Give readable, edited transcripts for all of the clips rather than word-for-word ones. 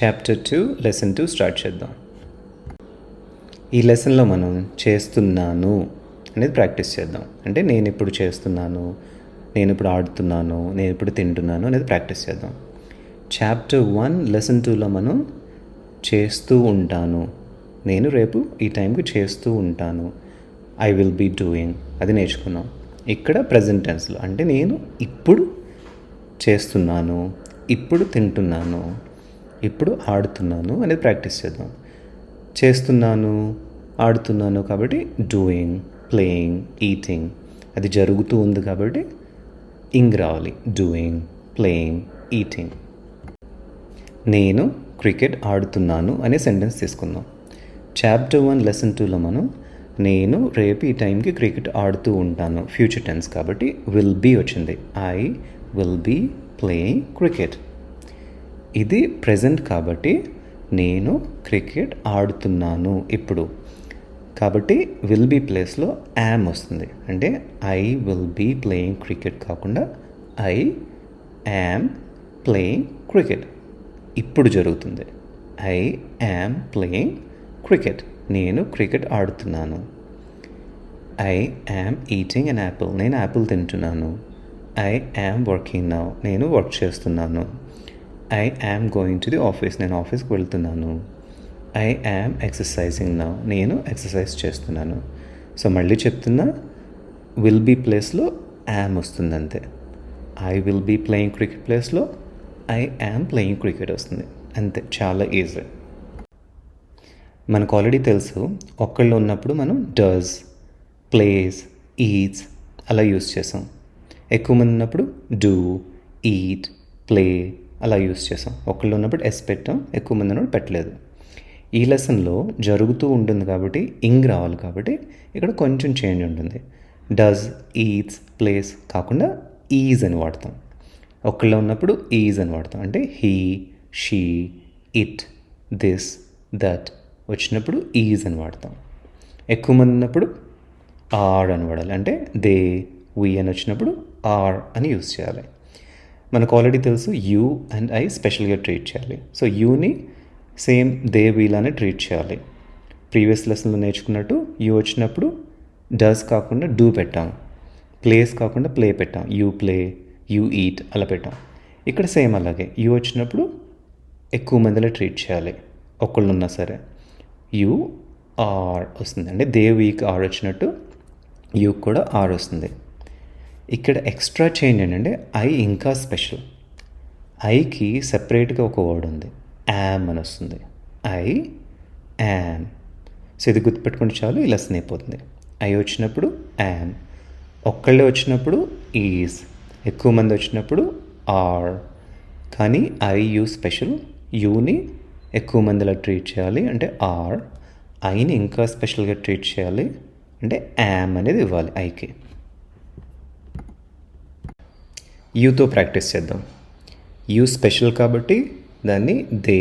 Chapter 2 lesson 2 start చేద్దాం. ఈ లెసన్లో మనం చేస్తున్నాను అనేది ప్రాక్టీస్ చేద్దాం. అంటే నేను ఇప్పుడు చేస్తున్నాను, నేను ఇప్పుడు ఆడుతున్నాను, నేను ఇప్పుడు తింటున్నాను అనేది ప్రాక్టీస్ చేద్దాం. చాప్టర్ 1 లెసన్ 2లో మనం చేస్తూ ఉంటాను, నేను రేపు ఈ టైంకి చేస్తూ ఉంటాను, ఐ విల్ బీ డూయింగ్ అది నేర్చుకున్నాం. ఇక్కడ ప్రజెంట్ టెన్స్లో అంటే నేను ఇప్పుడు చేస్తున్నాను, ఇప్పుడు తింటున్నాను, ఇప్పుడు ఆడుతున్నాను అనేది ప్రాక్టీస్ చేద్దాం. చేస్తున్నాను, ఆడుతున్నాను కాబట్టి డూయింగ్, ప్లేయింగ్, ఈటింగ్ అది జరుగుతూ ఉంది కాబట్టి ఇంగ్ రావాలి. Doing, playing, eating. నేను క్రికెట్ ఆడుతున్నాను అనే సెంటెన్స్ తీసుకుందాం. చాప్టర్ 1 లెసన్ 2లో మనం నేను రేపు ఈ టైంకి క్రికెట్ ఆడుతూ ఉంటాను, ఫ్యూచర్ టెన్స్ కాబట్టి విల్ బీ వచ్చింది. I will be playing cricket. ఇది ప్రెజెంట్ కాబట్టి నేను క్రికెట్ ఆడుతున్నాను ఇప్పుడు కాబట్టి విల్ బీ ప్లేస్లో యామ్ వస్తుంది. అంటే I will be playing cricket కాకుండా ఐ యామ్ ప్లేయింగ్ క్రికెట్ ఇప్పుడు జరుగుతుంది. ఐ యామ్ ప్లేయింగ్ క్రికెట్ నేను క్రికెట్ ఆడుతున్నాను. I am eating an apple నేను యాపిల్ తింటున్నాను. ఐ యామ్ వర్కింగ్ నౌ నేను వర్క్ చేస్తున్నాను. I am going to the office నేను ఆఫీస్కి వెళ్తున్నాను. ఐ యామ్ ఎక్సర్సైజింగ్ నౌ నేను ఎక్సర్సైజ్ చేస్తున్నాను. సో మళ్ళీ చెప్తున్నా, విల్ బీ ప్లేస్లో యామ్ వస్తుంది అంతే. I will be playing cricket ప్లేస్లో ఐ యామ్ ప్లేయింగ్ క్రికెట్ వస్తుంది అంతే. చాలా ఈజీ. మనకు ఆల్రెడీ తెలుసు, ఒక్కళ్ళు ఉన్నప్పుడు మనం డస్, ప్లేస్, ఈట్స్ అలా యూస్ చేసాం. ఎక్కువ మంది ఉన్నప్పుడు డూ, ఈట్, ప్లే అలా యూస్ చేసాం. ఒకళ్ళు ఉన్నప్పుడు ఎస్ పెట్టాం, ఎక్కువ మంది ఉన్నప్పుడు పెట్టలేదు. ఈ లెసన్లో జరుగుతూ ఉంటుంది కాబట్టి ఇంగ్ రావాలి కాబట్టి ఇక్కడ కొంచెం చేంజ్ ఉంటుంది. డస్, ఈట్స్, ప్లేస్ కాకుండా ఈజ్ అని వాడతాం. ఒకళ్ళు ఉన్నప్పుడు ఈజ్ అని వాడతాం. అంటే he, she, it, this, that వచ్చినప్పుడు ఈజ్ అని వాడతాం. ఎక్కువ మంది ఉన్నప్పుడు ఆర్ అని వాడాలి. అంటే దే, వీ అని వచ్చినప్పుడు ఆర్ అని యూస్ చేయాలి. మనకు ఆల్రెడీ తెలుసు యూ అండ్ ఐ స్పెషల్గా ట్రీట్ చేయాలి. సో యూని సేమ్ దే, వీలానే ట్రీట్ చేయాలి. ప్రీవియస్ లెసన్లో నేర్చుకున్నట్టు యూ వచ్చినప్పుడు డస్ కాకుండా డూ పెట్టాం, ప్లేస్ కాకుండా ప్లే పెట్టాం, యూ ప్లే, యూ ఈట్ అలా పెట్టాం. ఇక్కడ సేమ్ అలాగే యూ వచ్చినప్పుడు ఎక్కువ మందిలో ట్రీట్ చేయాలి, ఒక్కళ్ళు ఉన్నా సరే. యూ ఆర్ వస్తుంది. అంటే దే, వీక్ ఆర్ వచ్చినట్టు యూ కూడా ఆర్ వస్తుంది. ఇక్కడ ఎక్స్ట్రా చేంజ్ ఏంటంటే ఐ ఇంకా స్పెషల్. ఐకి సెపరేట్గా ఒక వర్డ్ ఉంది, యామ్ అని వస్తుంది. I am. సో ఇది గుర్తుపెట్టుకుంటే చాలు, ఈ లెసన్ అయిపోతుంది. ఐ వచ్చినప్పుడు యామ్, ఒక్కళ్ళే వచ్చినప్పుడు ఈజ్, ఎక్కువ మంది వచ్చినప్పుడు ఆర్. కానీ ఐ, యూ స్పెషల్, యూని ఎక్కువ మందిలా ట్రీట్ చేయాలి అంటే ఆర్, ఐని ఇంకా స్పెషల్గా ట్రీట్ చేయాలి అంటే యామ్ అనేది ఇవ్వాలి ఐకి. యూతో ప్రాక్టీస్ చేద్దాం. యూ స్పెషల్ కాబట్టి దాన్ని దే,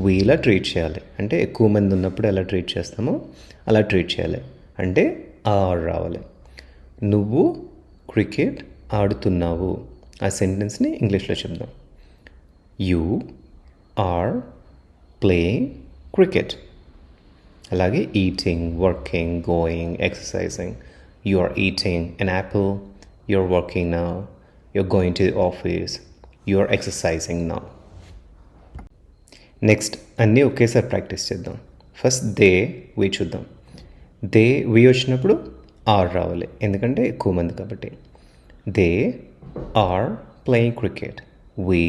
వీలా ట్రీట్ చేయాలి. అంటే ఎక్కువ మంది ఉన్నప్పుడు ఎలా ట్రీట్ చేస్తామో అలా ట్రీట్ చేయాలి. అంటే ఆర్ రావాలి. నువ్వు క్రికెట్ ఆడుతున్నావు ఆ సెంటెన్స్ని ఇంగ్లీష్లో చెప్దాం. You are playing cricket. అలాగే eating, working, going, exercising. You are eating an apple, you are working now, you're going to the office, you are exercising now. Next అన్నీ ఒకేసారి ప్రాక్టీస్ చేద్దాం. ఫస్ట్ దే, వీ చూద్దాం. They, we వచ్చినప్పుడు are రావాలి, ఎందుకంటే ఎక్కువ మంది కాబట్టి. They are playing cricket, we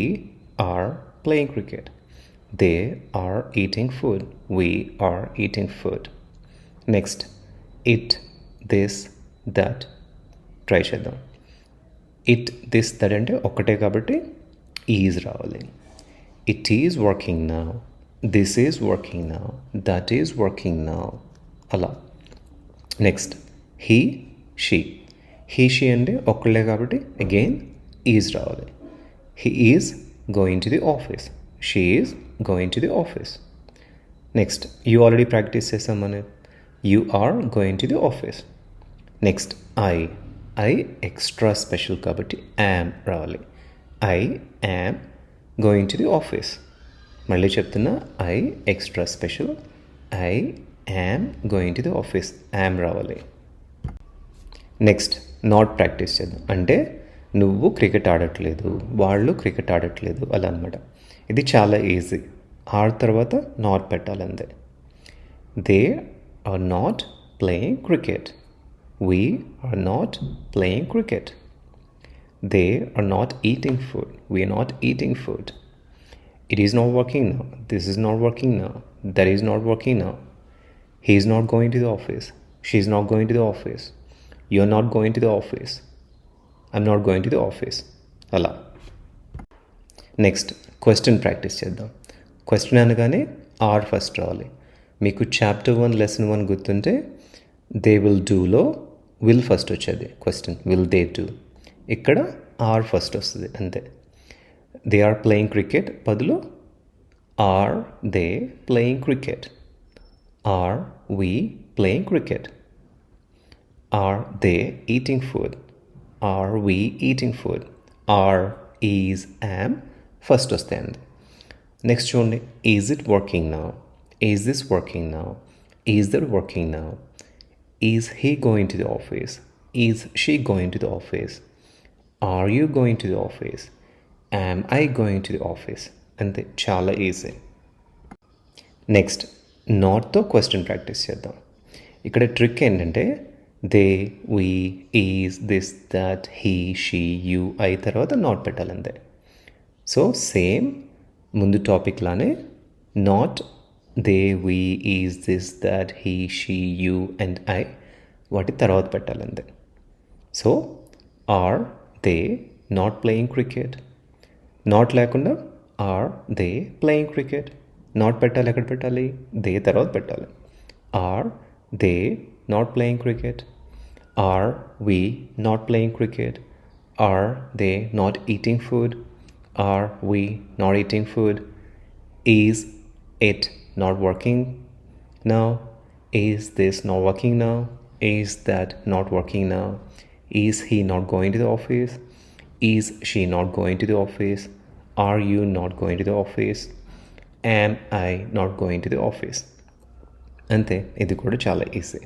are playing cricket. They are eating food, we are eating food. Next it, this, that try చేద్దాం. ఇట్, దిస్, దట్ అంటే ఒక్కటే కాబట్టి ఈజ్ రావాలి. It is working now, this is working now, that is working now అలా. Next he, she. He, she అంటే ఒక్కళ్ళే కాబట్టి again is రావాలి. He is going to the office, she is going to the office. Next you already practice చేసాం మనం, you are going to the office. Next I extra special కాబట్టి am రావాలి. I am going to the office. మళ్ళీ చెప్తున్నా, I extra special, I am going to the office, am రావాలి. Next not practice చేద్దాం. అంటే నువ్వు క్రికెట్ ఆడట్లేదు, వాళ్ళు cricket ఆడట్లేదు, అలా అనమాట. ఇది చాలా ఈజీ. ఆర్ తర్వాత నాట్ పెట్టాలి అంతే. They are not playing cricket, we are not playing cricket, they are not eating food, we are not eating food, it is not working now, this is not working now, that is not working now, he is not going to the office, she is not going to the office, you are not going to the office, I'm not going to the office. అలా. Next question practice చేద్దాం. Question అనగానే are first రావాలి. మీకు chapter 1 lesson 1 గుర్తుంటే they will డూలో will first వచ్చేది question, will they do. ఇక్కడ are first వస్తుంది అంతే. దే ఆర్ ప్లేయింగ్ క్రికెట్ బదులు are they playing cricket, are we playing cricket, are they eating food, are we eating food, are is am first వస్తాయండి. నెక్స్ట్ చూడండి, is it working now, is this working now, is that working now, is he going to the office, is she going to the office, are you going to the office, am I going to the office. అంతే, చాలా easy. Next నాట్తో question practice చేద్దాం. ఇక్కడ trick ఏంటంటే they, we, is, this, that, he, she, you, I తర్వాత not పెట్టాలంతే. So same ముందు topic లానే not they, we, is, this, that, he, she, you and I వాటి తర్వాత పెట్టాలంతే. So are they not playing cricket, not లేకుండా are they playing cricket. Not పెట్టాలి, ఎక్కడ పెట్టాలి, దే తర్వాత పెట్టాలి. Are they not playing cricket, are we not playing cricket, are they not eating food, are we not eating food, is it not working now, is this not working now, is that not working now, is he not going to the office, is she not going to the office, are you not going to the office, am I not going to the office. అంతే, ఇది కూడా చాలా easy.